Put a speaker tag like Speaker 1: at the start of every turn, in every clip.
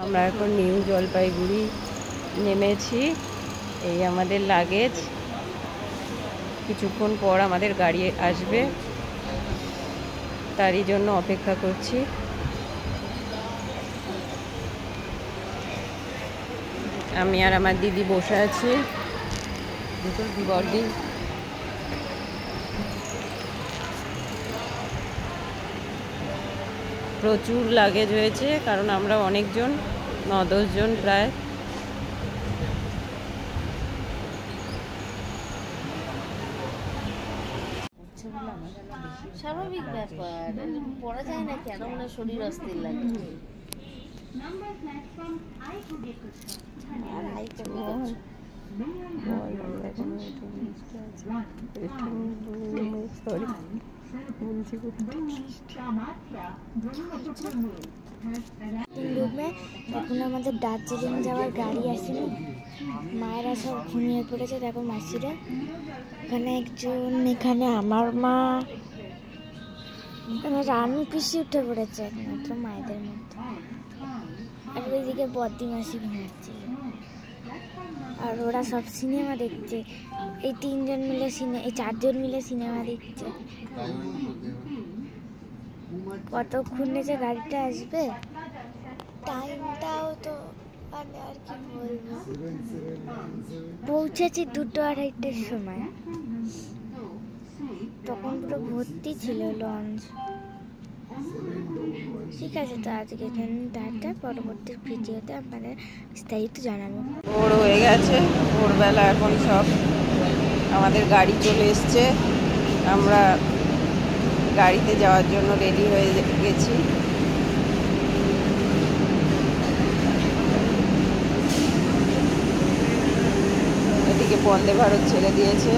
Speaker 1: আমরা এখন নিউ জলপাইগুড়ি নেমেছি। এই আমাদের লাগেজ, কিছুক্ষণ পর আমাদের গাড়ি আসবে, তারই জন্য অপেক্ষা করছি। আমি আর আমার দিদি বসে আছি। বড়দি প্রচুর লাগেজ হয়েছে, কারণ আমরা অনেকজন, 9-10 জন প্রায়।
Speaker 2: স্বাভাবিক ব্যাপার, পড়া যায় না কেন, মনে শরীর অস্থির লাগে।
Speaker 3: এখন আমাদের দার্জিলিং যাওয়ার গাড়ি আসেনি, মায়েরা সব ঘুমিয়ে পড়েছে। দেখো মাসিরা এখানে, একজন এখানে আমার মা, রানু পিসি উঠে পড়েছে একমাত্র মায়েদের মধ্যে, আর ওইদিকে বদ্দি মাসি ঘুমাচ্ছে। আর ওরা সব সিনেমা দেখছে, এই 3 জন মিলে এই 4 জন মিলে সিনেমা দেখছে। কতক্ষণে যে গাড়িটা আসবে, টাইমটাও তো মানে আর কি বলবো, পৌঁছেছি 2:30টার সময়, তখন পুরো ভর্তি ছিল লঞ্চ। ঠিক আছে, তো আজকে টাটা, পরবর্তী ভিডিওতে আপনাদের বিস্তারিত জানাবো।
Speaker 1: ভোর হয়ে গেছে, ভোরবেলা এখন সব আমাদের গাড়ি চলে এসছে, আমরা গাড়িতে যাওয়ার জন্য রেডি হয়ে গেছি। এদিকে বন্দে ভারত ছেড়ে দিয়েছে।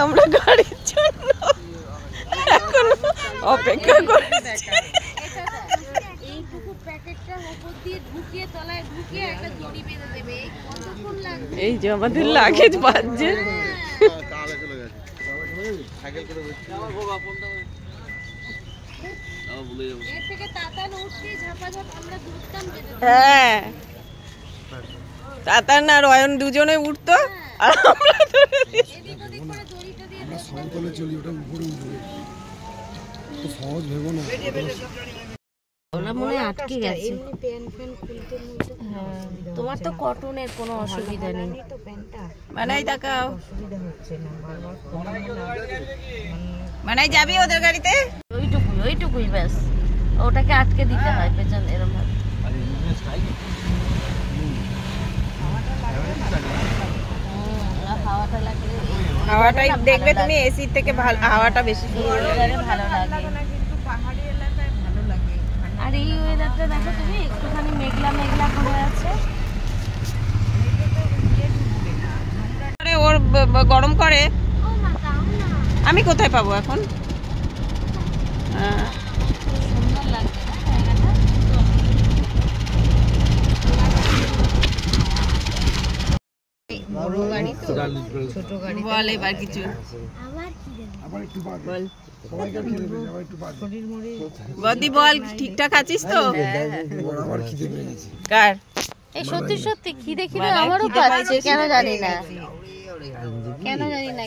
Speaker 1: আমরা গাড়ির জন্য এখন অপেক্ষা করছি।
Speaker 2: এইটুকু প্যাকেটটা উপর দিয়ে ঢুকিয়ে তলায় ঢুকিয়ে একটা দড়ি বেঁধে দেবে, কতক্ষণ লাগবে?
Speaker 1: এই যে আমাদের লাগেজ বাজছে।
Speaker 2: এর থেকে তাতান উঠতেই ঝাপাঝাপ আমরা দুধতাম বেঁধে।
Speaker 1: হ্যাঁ, তাতান আর অয়ন দুজনে উঠতো, আর আমরা
Speaker 2: এদিক ওদিক করে দড়িটা দিয়ে
Speaker 4: আমরা সমতলে চলি, ওটা উপরে উঠবে, তো সহজ ভেবো না।
Speaker 2: ওলা মনে আটকে গেছে। এমনি প্যান ফ্যান খুলতে মুলতে, তোমার তো কটনের কোনো অসুবিধা নেই তো, প্যান্টটা
Speaker 1: মানাই তাকাও,
Speaker 2: অসুবিধা হচ্ছে না, বারবার
Speaker 1: মানাই যাবি ওদের গাড়িতে?
Speaker 2: ওইটুকুই ব্যাস, ওটাকে আটকে দিতে হয় পেছন এরকম ভাবে। হাওয়াটা লাগলে,
Speaker 1: হাওয়াটাই দেখবে তুমি, এসি থেকে ভালো হাওয়াটা বেশি
Speaker 2: ভালো লাগে। আর এই ওয়েদারটা দেখো তুমি, একটুখানি মেঘলা মেঘলা করে আছে।
Speaker 1: ওর গরম করে, আমি কোথায় পাবো এখন?
Speaker 2: সুন্দর লাগছে না জায়গাটা?
Speaker 1: বড় গাড়ি তো, ছোট গাড়ি বল এবার কিছু।
Speaker 4: আবার একটু বাদ বল, সবাইকে খিদে পেয়ে যাবে, একটু বাদ
Speaker 1: বদি বল, ঠিকঠাক আছিস তো?
Speaker 4: আবার খিদে পেয়ে গেছে।
Speaker 1: কার?
Speaker 2: এই সত্যি সত্যি খিদে আমারও পাচ্ছে, কেন জানি না,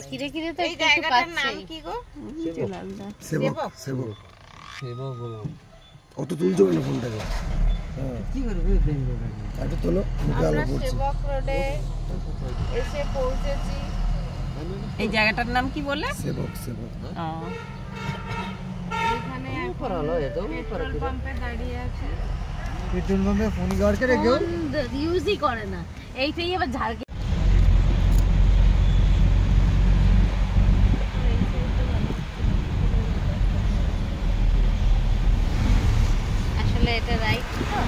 Speaker 2: খিদে তো একটু পাচ্ছে। নাম কি গো?
Speaker 4: সেবক, সেবক, সেবক হলো। অত তুলছো কেন ফোনটাকে? কি করবে বেঙ্গল গাড়ি? এটা তোলো, মুখে আলো পড়ছে।
Speaker 2: সেবক রোডে এসে পৌঁছেছি।
Speaker 1: এই জায়গাটার নাম কি বললে?
Speaker 4: সেবক, সেবক।
Speaker 2: এখানে পেট্রোল পাম্পে দাঁড়িয়ে আছে।
Speaker 4: পেট্রোল পাম্পে ফোন গাড় করে কেউ
Speaker 2: ইউজই করে না, এইটাই আবার ঝাড়। আসলে এটা রাইট তো।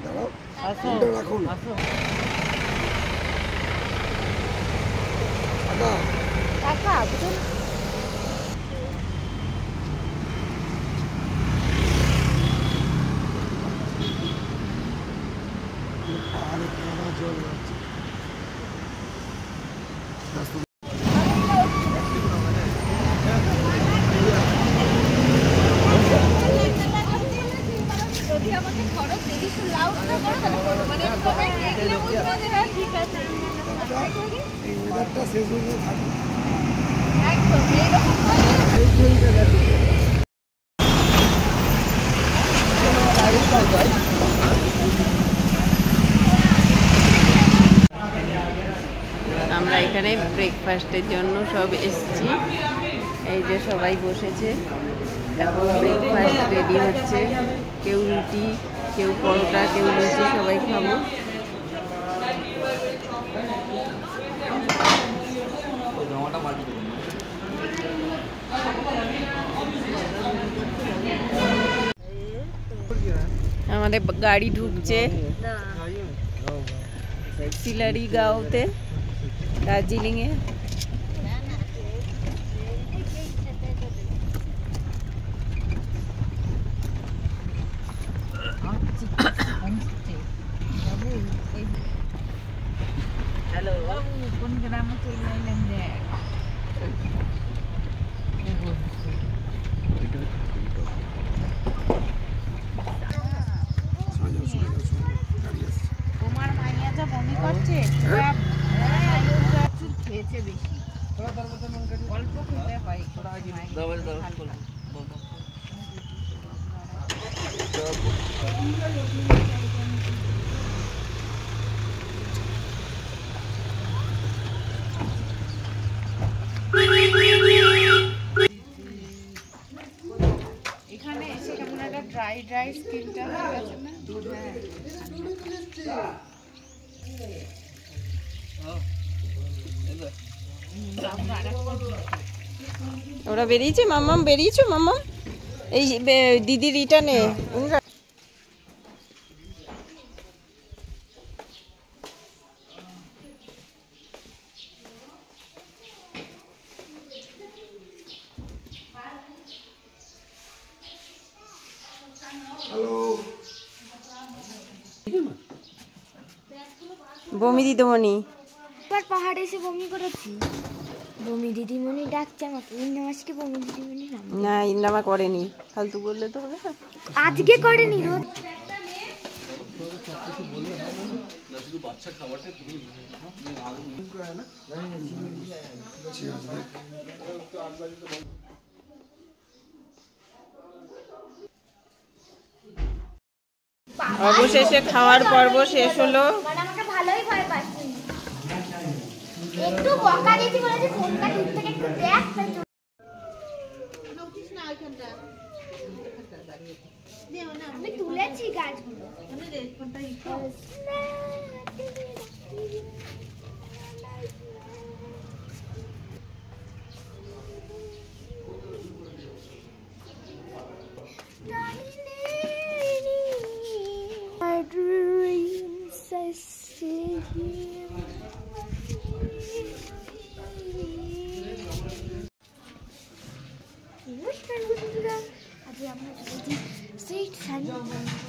Speaker 4: দাঁড়াও, ফোনটা রাখো না।
Speaker 3: টাকা বুঝুন
Speaker 4: জল যাচ্ছে।
Speaker 3: যদি আমাকে খরচ দেখি একটু লাউড না করো তাহলে মানে সবাই দেখলে বুঝবে যে হ্যাঁ ঠিক আছে
Speaker 4: এই ওয়েদারটা শেষ হয়ে থাকবে
Speaker 3: একদম এইরকম
Speaker 1: আমরা এখানে ব্রেকফাস্টের জন্য সব এসেছি। এই যে সবাই বসেছে, এখন ব্রেকফাস্ট রেডি হচ্ছে। কেউ রুটি, কেউ পরোটা, কেউ লুচি, সবাই খাবো। আমাদের গাড়ি ঢুকছে সিলারি গাঁওতে, দার্জিলিংয়ে। হ্যালো, কোন গ্রামে চলে এলেন? তোমার মাইয়া যা বমি করছে, খেয়েছে বেশি, অল্প খেতে হয়। এখানে এসে কেমন একটা ড্রাই ড্রাই স্কিনটা হয়ে গেছে না? ওরা বেরিয়েছে, মাম্মাম বেরিয়েছো? মাম্মাম এই দিদি রিটার্নে বমি দিদিমণি।
Speaker 3: এবার পাহাড়ে এসে বমি করেছি, বমি দিদিমণি ডাকছে আমাকে। ইন্দামাসকে বমি দিদিমণি নাম
Speaker 1: না, ইন্দামা করেনি, ফালতু বললে তো হবে না।
Speaker 3: আজকে করেনি রোজ।
Speaker 1: অবশেষে খাওয়ার পর্ব শেষ হলো।
Speaker 3: মানে আমাকে ভালোই ভয় পাচ্ছি, একটু বকা দিয়েছি বলে যে ফোনটা দূর থেকে একটু দেখ। আমি তুলেছি গাছগুলো।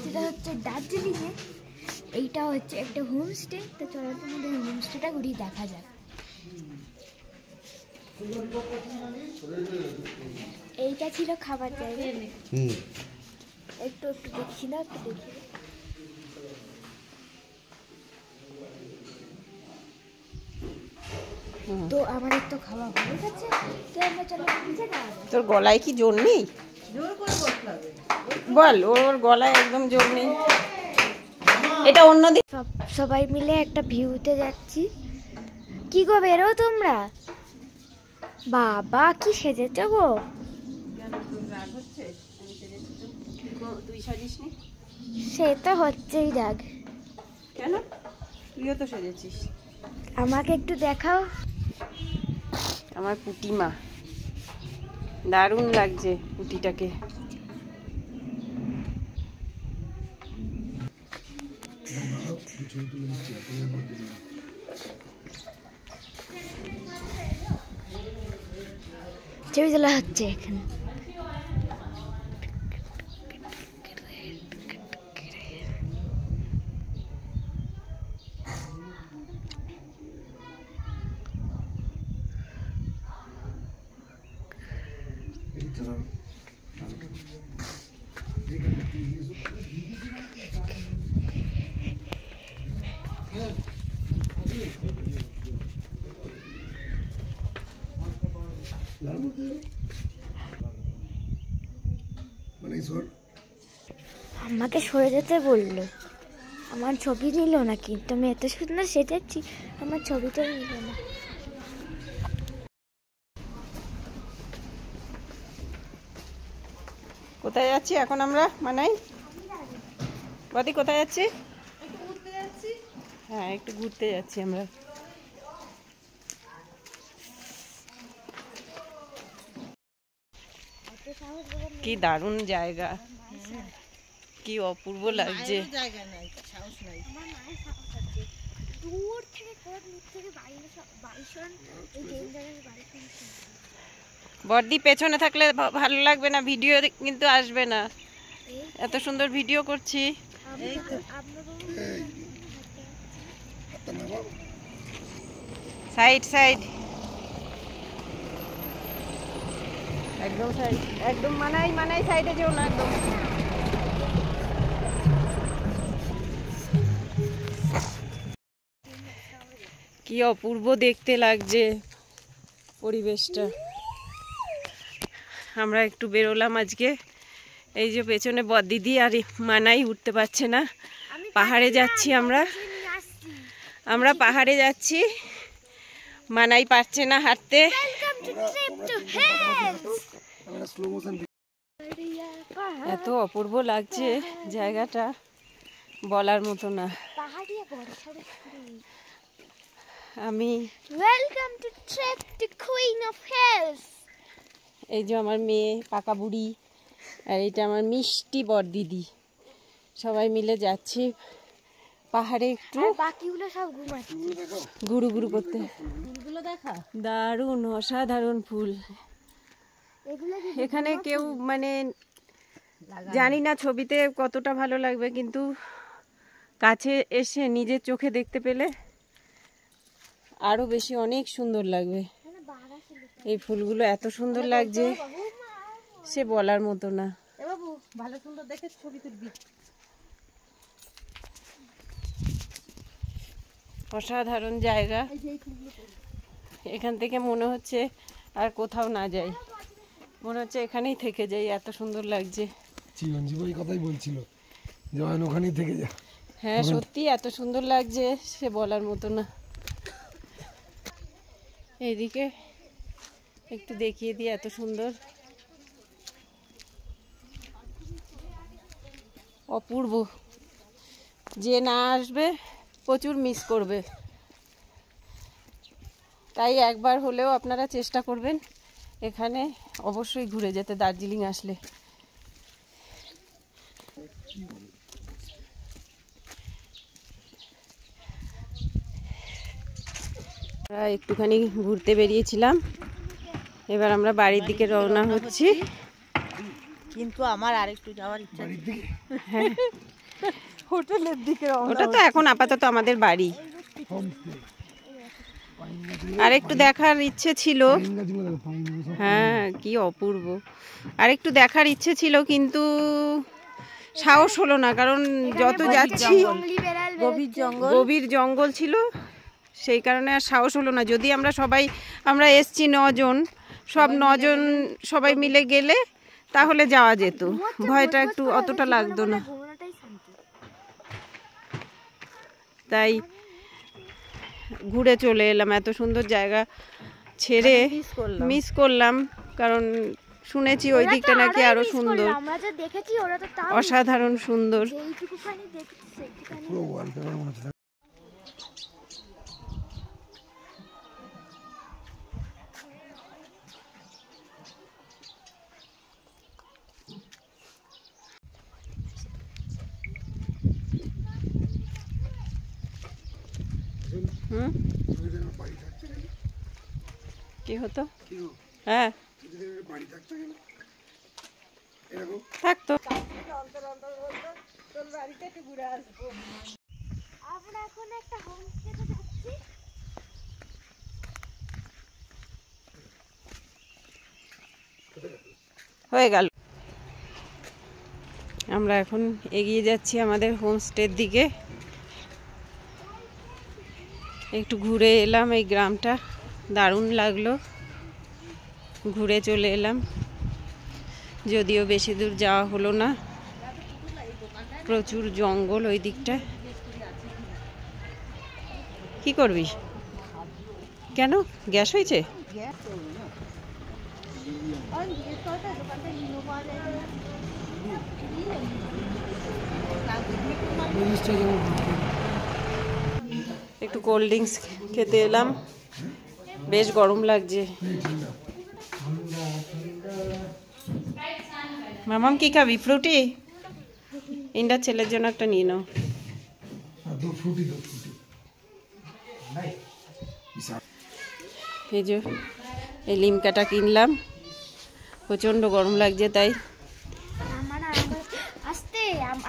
Speaker 3: যেটা হচ্ছে দার্জিলিংয়ে, এইটা হচ্ছে একটা হোমস্টে। তো চলো তোমাদের হোমস্টেটা ঘুরিয়ে দেখা যাক। এইটা ছিল খাবার জায়গা। একটু একটু দেখছি না, একটু দেখি। তো আমাদের তো খাওয়া হয়ে গেছে, তো আমরা চলো নিচে যাওয়া যাক।
Speaker 1: তোর গলায় কি জোর নেই? বল, ওর গলায় একদম জোর নেই। এটা অন্যদিন
Speaker 3: সবাই মিলে একটা ভিউতে যাচ্ছি। কি গো, বেরো তোমরা। বাবা কি সেজেছো গো।
Speaker 1: তুই সাজিসনি?
Speaker 3: সে তো হচ্ছেই রাগ।
Speaker 1: কেন? তুইও তো সেজেছিস।
Speaker 3: আমাকে একটু দেখাও।
Speaker 1: আমার পুটিমা, দারুণ লাগছে পুটিটাকে।
Speaker 3: ছবি তোলা হচ্ছে এখানে। আমাকে সরে যেতে বললো, আমার ছবি নিল না, কিন্তু আমি এত সুন্দর সেজেছি, আমার ছবিটা নিল না।
Speaker 1: কোথায় যাচ্ছি এখন আমরা? মানাই বদি, কোথায় যাচ্ছি? হ্যাঁ, একটু ঘুরতে যাচ্ছি আমরা। কি দারুণ জায়গা, কি অপূর্ব লাগছে। বর্দি পেছনে থাকলে ভালো লাগবে না, ভিডিও কিন্তু আসবে না। এত সুন্দর ভিডিও করছি। সাইড সাইড, একদম সাইড, একদম মানাই মানাই সাইডে যেও না একদম। কি অপূর্ব দেখতে লাগছে পরিবেশটা। আমরা একটু বেরোলাম আজকে। এই যে পেছনে বদিদি আর মানাই উঠতে পারছে না। পাহাড়ে যাচ্ছি আমরা পাহাড়ে যাচ্ছি। মানাই পারছে না হাঁটতে। এত অপূর্ব লাগছে জায়গাটা, বলার মতো না। আমি
Speaker 3: welcome to trek to queen of hills.
Speaker 1: এই যে আমার মেয়ে পাকা বুড়ি, আর এটা আমার মিষ্টি বড়দিদি, সবাই মিলে যাচ্ছি পাহাড়ে একটু।
Speaker 3: বাকিগুলো সব ঘুমাচ্ছে,
Speaker 1: গুরু গুরু করতে। ফুলগুলো দেখা, দারুণ অসাধারণ ফুল। এখানে কেউ মানে জানি না ছবিতে কতটা ভালো লাগবে, কিন্তু কাছে এসে নিজের চোখে দেখতে পেলে আরো বেশি অনেক সুন্দর লাগবে। এই ফুলগুলো এত সুন্দর লাগছে, সে বলার মতো না। ভালো সুন্দর দেখে ছবি তুলবি। অসাধারণ জায়গা। এখান থেকে মনে হচ্ছে আর কোথাও না যাই, মনে হচ্ছে এখানেই থেকে যাই, এত সুন্দর লাগছে।
Speaker 4: চিরঞ্জীব ওই কথাই বলছিল যে ওখানেই থেকে যা।
Speaker 1: হ্যাঁ সত্যি এত সুন্দর লাগছে, সে বলার মতো না। এইদিকে একটু দেখিয়ে দিই, এত সুন্দর অপূর্ব। যে না আসবে প্রচুর মিস করবে, তাই একবার হলেও আপনারা চেষ্টা করবেন এখানে অবশ্যই ঘুরে যেতে দার্জিলিং আসলে। একটুখানি ঘুরতে বেরিয়েছিলাম, এবার আমরা বাড়ির দিকে রওনা হচ্ছি।
Speaker 2: কিন্তু আমার আরেকটু যাওয়ার ইচ্ছা।
Speaker 1: হ্যাঁ, হোটেলের দিকে রওনা। ওটা তো এখন আপাতত আমাদের বাড়ি। আর একটু দেখার ইচ্ছে ছিল। হ্যাঁ, কি অপূর্ব। আর একটু দেখার ইচ্ছে ছিল, কিন্তু সাহস হলো না, কারণ যত যাচ্ছি গভীর জঙ্গল ছিল, সেই কারণে আর সাহস হলো না। যদি আমরা এসছি 9 জন, সব 9 জন সবাই মিলে গেলে তাহলে যাওয়া যেত, ভয়টা একটু অতটা লাগতো না। তাই ঘুরে চলে এলাম, এত সুন্দর জায়গা ছেড়ে মিস করলাম, কারণ শুনেছি ওই দিকটা নাকি আরো সুন্দর, অসাধারণ সুন্দর। কি হতো? হ্যাঁ থাকতো।
Speaker 3: আমরা এখন একটা হোমস্টেতে যাচ্ছি।
Speaker 1: হয়ে গেল। আমরা এখন এগিয়ে যাচ্ছি আমাদের হোমস্টের দিকে। একটু ঘুরে এলাম এই গ্রামটা, দারুণ লাগলো, ঘুরে চলে এলাম। যদিও বেশি দূর যাওয়া হলো না, প্রচুর জঙ্গল ওই দিকটা। কি করবি? কেন গ্যাস হয়েছে? একটু কোল্ড ড্রিঙ্কস খেতে এলাম, বেশ গরম লাগছে। মামাম কি খাবি? ফ্রুটি? ইন্ডার ছেলের জন্য একটা নিয়ে নাও। এই যে এই লিমকাটা কিনলাম, প্রচন্ড গরম লাগছে তাই।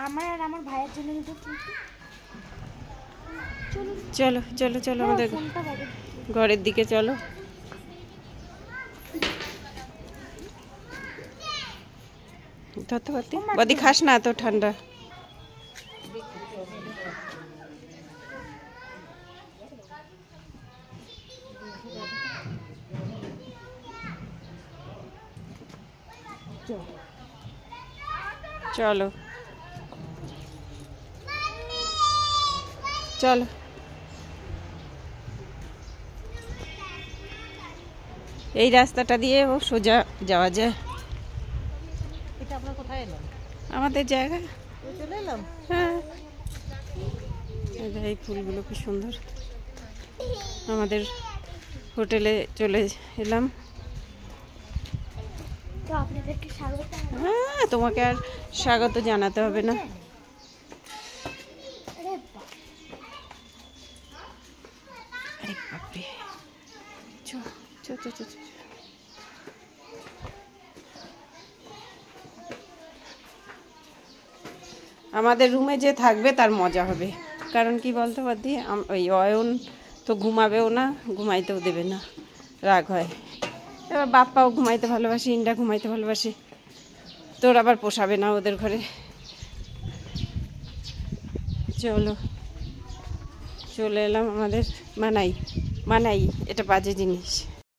Speaker 3: আমার আর আমার ভাইয়ের জন্য
Speaker 1: চলো চলো চলো আমাদের ঘরের দিকে চলো। ধরতে পারতি? বদি খাস না, এত ঠান্ডা। চলো চলো। এই রাস্তাটা দিয়ে ও সোজা যাওয়া যায়।
Speaker 2: এটা আমরা কোথায় এলাম?
Speaker 1: আমাদের জায়গা।
Speaker 2: চলে এলাম।
Speaker 1: হ্যাঁ, এই ফুলগুলো কি সুন্দর। আমাদের হোটেলে চলে এলাম।
Speaker 3: তো আপনাদেরকে স্বাগত।
Speaker 1: হ্যাঁ, তোমাকে আর স্বাগত জানাতে হবে না। আরে বাপরে, চো চো চো চো। আমাদের রুমে যে থাকবে তার মজা হবে, কারণ কি বলতে পারতি, ওই অয়ন তো ঘুমাবেও না, ঘুমাইতেও দেবে না, রাগ হয়। এবার বাপ্পাও ঘুমাইতে ভালোবাসে, ইন্ডা ঘুমাইতে ভালোবাসে, তোর আবার পোষাবে না ওদের ঘরে। চলো চলে এলাম আমাদের মানাই। এটা বাজে জিনিস।